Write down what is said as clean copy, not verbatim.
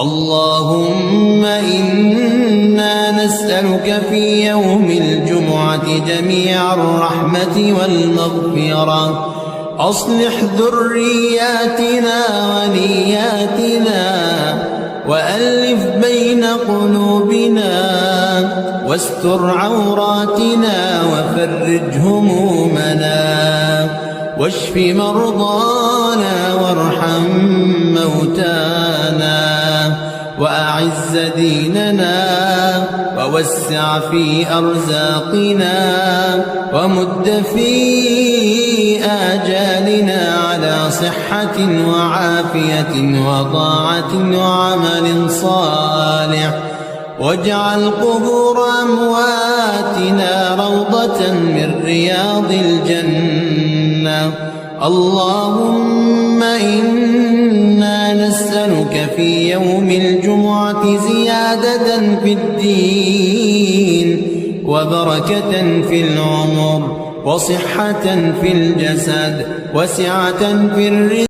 اللهم إنا نسألك في يوم الجمعة جميع الرحمة والمغفرة. أصلح ذرياتنا ونياتنا وألف بين قلوبنا واستر عوراتنا وفرج همومنا واشف مرضانا وارحم موتانا وأعز ديننا ووسع في أرزاقنا ومد في آجالنا على صحة وعافية وطاعة وعمل صالح. واجعل قبور أمواتنا روضة من رياض الجنة. اللهم إنا نسألك في يوم الجمعة زيادة في الدين وبركة في العمر وصحة في الجسد وسعة في الرزق